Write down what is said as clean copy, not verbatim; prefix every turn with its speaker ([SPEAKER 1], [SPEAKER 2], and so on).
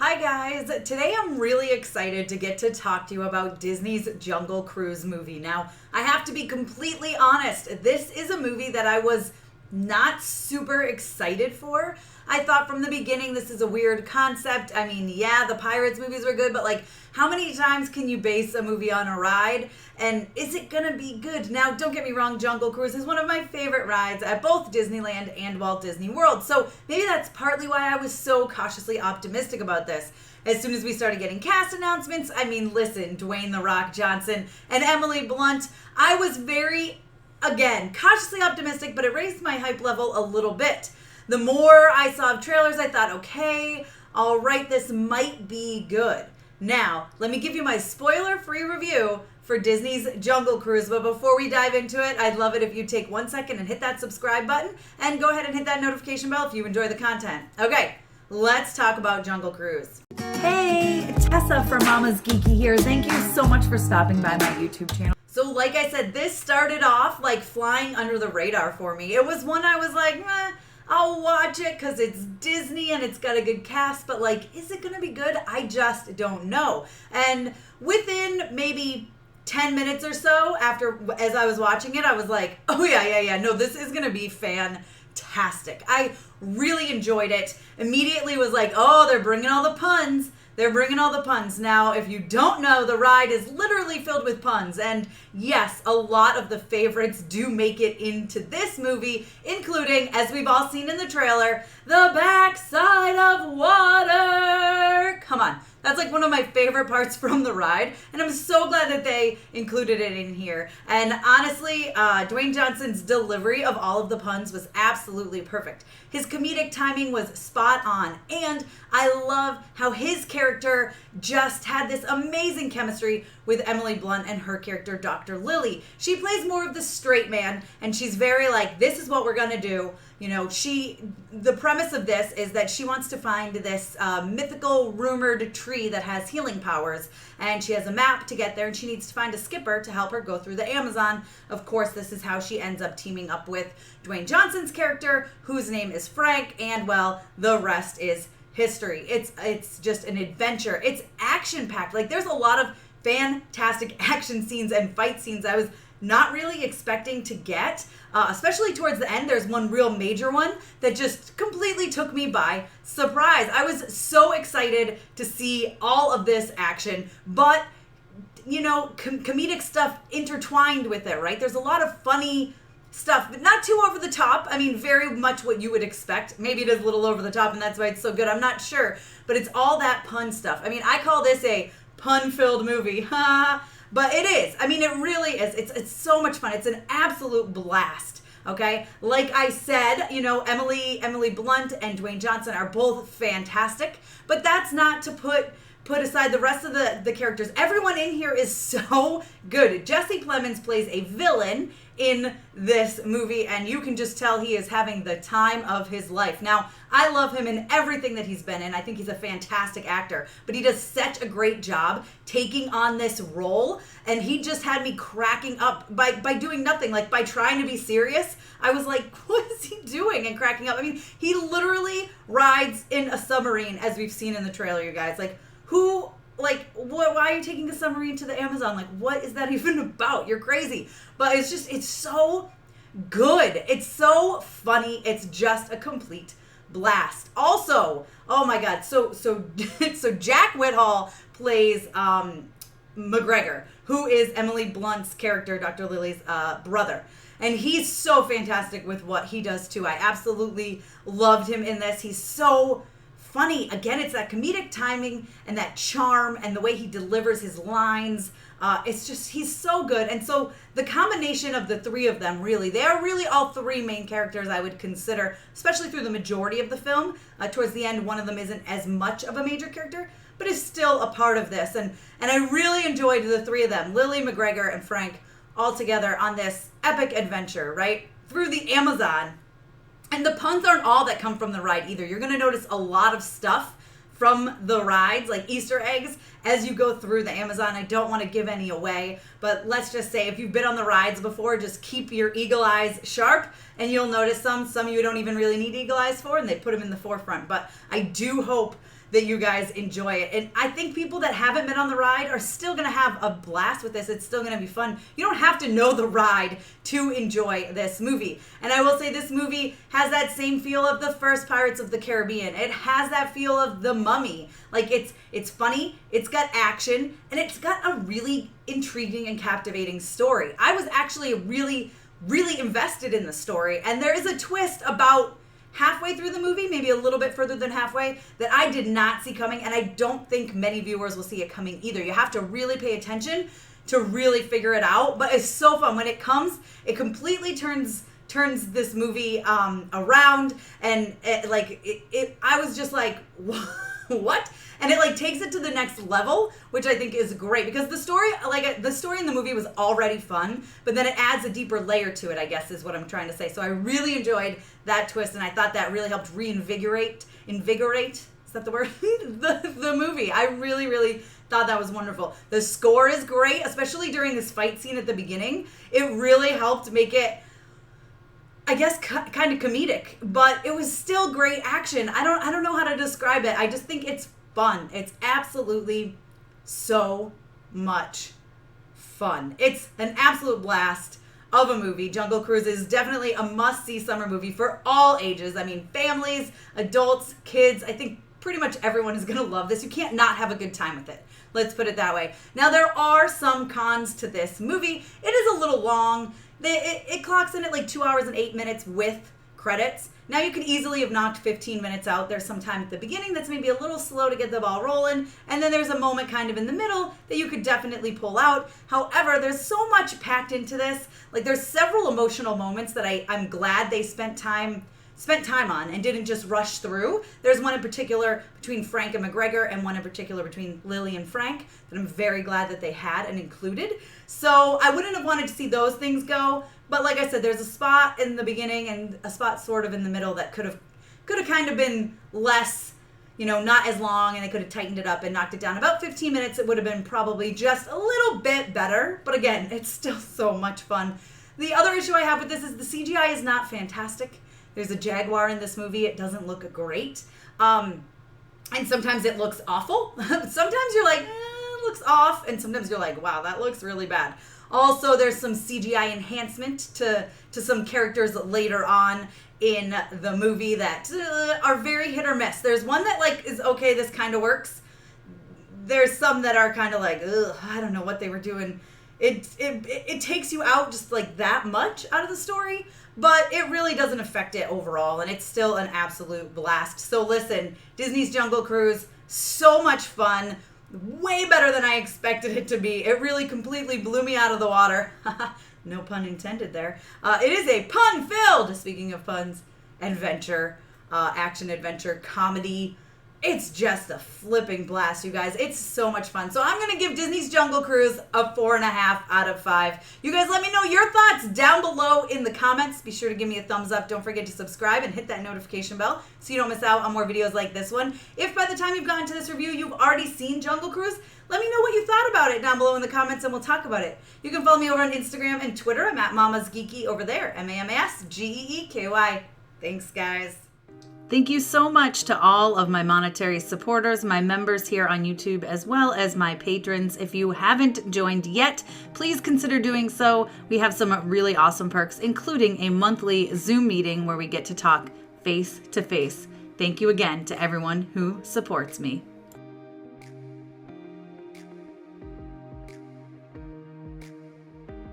[SPEAKER 1] Hi guys, today I'm really excited to get to talk to you about Disney's Jungle Cruise movie. Now, I have to be completely honest, this is a movie that I was not super excited for. I thought from the beginning this is a weird concept. I mean, yeah, the Pirates movies were good, but like, how many times can you base a movie on a ride? And is it gonna be good? Now, don't get me wrong, Jungle Cruise is one of my favorite rides at both Disneyland and Walt Disney World. So maybe that's partly why I was so cautiously optimistic about this. As soon as we started getting cast announcements, I mean, listen, Dwayne "The Rock" Johnson and Emily Blunt, I was very, again, cautiously optimistic, but it raised my hype level a little bit. The more I saw of trailers, I thought, okay, all right, this might be good. Now, let me give you my spoiler-free review for Disney's Jungle Cruise. But before we dive into it, I'd love it if you take 1 second and hit that subscribe button and go ahead and hit that notification bell if you enjoy the content. Okay, let's talk about Jungle Cruise. Hey, Tessa from MamasGeeky here. Thank you so much for stopping by my YouTube channel. So like I said, this started off like flying under the radar for me. It was one I was like, I'll watch it because it's Disney and it's got a good cast, but like, is it going to be good? I just don't know. And within maybe 10 minutes or so as I was watching it, I was like, oh yeah, no, this is going to be fantastic. I really enjoyed it. Immediately was like, oh, they're bringing all the puns. Now, if you don't know, the ride is literally filled with puns. And yes, a lot of the favorites do make it into this movie, including, as we've all seen in the trailer, the backside of water. Come on. That's like one of my favorite parts from the ride, and I'm so glad that they included it in here. And honestly, Dwayne Johnson's delivery of all of the puns was absolutely perfect. His comedic timing was spot on, and I love how his character just had this amazing chemistry with Emily Blunt and her character, Dr. Lily. She plays more of the straight man, and she's very like, this is what we're gonna do. You know, the premise of this is that she wants to find this mythical, rumored tree that has healing powers, and she has a map to get there, and she needs to find a skipper to help her go through the Amazon. Of course, this is how she ends up teaming up with Dwayne Johnson's character, whose name is Frank, and well, the rest is history. It's just an adventure. It's action-packed. Like, there's a lot of fantastic action scenes and fight scenes I was not really expecting to get, especially towards the end. There's one real major one that just completely took me by surprise. I was so excited to see all of this action, but you know, comedic stuff intertwined with it, right? There's a lot of funny stuff, but not too over the top. I mean, very much what you would expect. Maybe it is a little over the top and that's why it's so good. I'm not sure, but it's all that pun stuff. I mean, I call this a pun-filled movie. But it is. I mean, it really is. It's so much fun. It's an absolute blast. Okay? Like I said, you know, Emily Blunt and Dwayne Johnson are both fantastic, but that's not to put aside the rest of the characters. Everyone in here is so good. Jesse Plemons plays a villain in this movie, and you can just tell he is having the time of his life. Now, I love him in everything that he's been in. I think he's a fantastic actor, but he does such a great job taking on this role, and he just had me cracking up by doing nothing, like by trying to be serious. I was like, what is he doing? And cracking up. I mean, he literally rides in a submarine, as we've seen in the trailer, you guys. Like, why are you taking a submarine to the Amazon? Like, what is that even about? You're crazy. But it's so good. It's so funny. It's just a complete blast. Also, oh my God. So Jack Whitehall plays McGregor, who is Emily Blunt's character, Dr. Lily's brother. And he's so fantastic with what he does too. I absolutely loved him in this. He's so funny. Again, it's that comedic timing and that charm and the way he delivers his lines. It's just, he's so good. And so the combination of the three of them, really, they are really all three main characters I would consider, especially through the majority of the film. Towards the end, one of them isn't as much of a major character, but is still a part of this. And I really enjoyed the three of them, Lily, McGregor, and Frank, all together on this epic adventure, right? Through the Amazon. And the puns aren't all that come from the ride either. You're going to notice a lot of stuff from the rides, like Easter eggs, as you go through the Amazon. I don't want to give any away, but let's just say if you've been on the rides before, just keep your eagle eyes sharp and you'll notice some of you don't even really need eagle eyes for, and they put them in the forefront. But I do hope that you guys enjoy it. And I think people that haven't been on the ride are still going to have a blast with this. It's still going to be fun. You don't have to know the ride to enjoy this movie. And I will say this movie has that same feel of the first Pirates of the Caribbean. It has that feel of The Mummy. Like it's funny, it's got action, and it's got a really intriguing and captivating story. I was actually really invested in the story, and there is a twist about halfway through the movie, maybe a little bit further than halfway, that I did not see coming, and I don't think many viewers will see it coming either. You have to really pay attention to really figure it out, but it's so fun. When it comes, it completely turns this movie around, and I was just like, what? And it like takes it to the next level, which I think is great, because the story in the movie was already fun, but then it adds a deeper layer to it, I guess is what I'm trying to say. So I really enjoyed that twist, and I thought that really helped invigorate, is that the word? the movie. I really thought that was wonderful. The score is great, especially during this fight scene at the beginning. It really helped make it, I guess, kind of comedic, but it was still great action. I don't know how to describe it. I just think it's fun. It's absolutely so much fun. It's an absolute blast of a movie. Jungle Cruise is definitely a must-see summer movie for all ages. I mean, families, adults, kids. I think pretty much everyone is going to love this. You can't not have a good time with it. Let's put it that way. Now, there are some cons to this movie. It is a little long. It clocks in at like 2 hours and 8 minutes with credits. Now you could easily have knocked 15 minutes out. There's some time at the beginning that's maybe a little slow to get the ball rolling, and then there's a moment kind of in the middle that you could definitely pull out. However, there's so much packed into this. Like, there's several emotional moments that I'm glad they spent time on and didn't just rush through. There's one in particular between Frank and McGregor, and one in particular between Lily and Frank that I'm very glad that they had and included. So I wouldn't have wanted to see those things go, but like I said, there's a spot in the beginning and a spot sort of in the middle that could have kind of been less, not as long, and they could have tightened it up and knocked it down. About 15 minutes, it would have been probably just a little bit better, but again, it's still so much fun. The other issue I have with this is the CGI is not fantastic. There's a jaguar in this movie. It doesn't look great. And sometimes it looks awful. Sometimes you're like, it looks off. And sometimes you're like, wow, that looks really bad. Also, there's some CGI enhancement to some characters later on in the movie that are very hit or miss. There's one that like is okay, this kind of works. There's some that are kind of like, ugh, I don't know what they were doing. It takes you out just like that much out of the story, but it really doesn't affect it overall, and it's still an absolute blast. So listen, Disney's Jungle Cruise, so much fun, way better than I expected it to be. It really completely blew me out of the water. No pun intended there. It is a pun-filled, speaking of puns, adventure, action-adventure comedy. It's just a flipping blast, you guys. It's so much fun. So I'm going to give Disney's Jungle Cruise a 4.5 out of 5. You guys let me know your thoughts down below in the comments. Be sure to give me a thumbs up. Don't forget to subscribe and hit that notification bell so you don't miss out on more videos like this one. If by the time you've gotten to this review, you've already seen Jungle Cruise, let me know what you thought about it down below in the comments and we'll talk about it. You can follow me over on Instagram and Twitter. I'm at MamasGeeky over there. MamasGeeky. Thanks, guys. Thank you so much to all of my monetary supporters, my members here on YouTube, as well as my patrons. If you haven't joined yet, please consider doing so. We have some really awesome perks, including a monthly Zoom meeting where we get to talk face to face. Thank you again to everyone who supports me.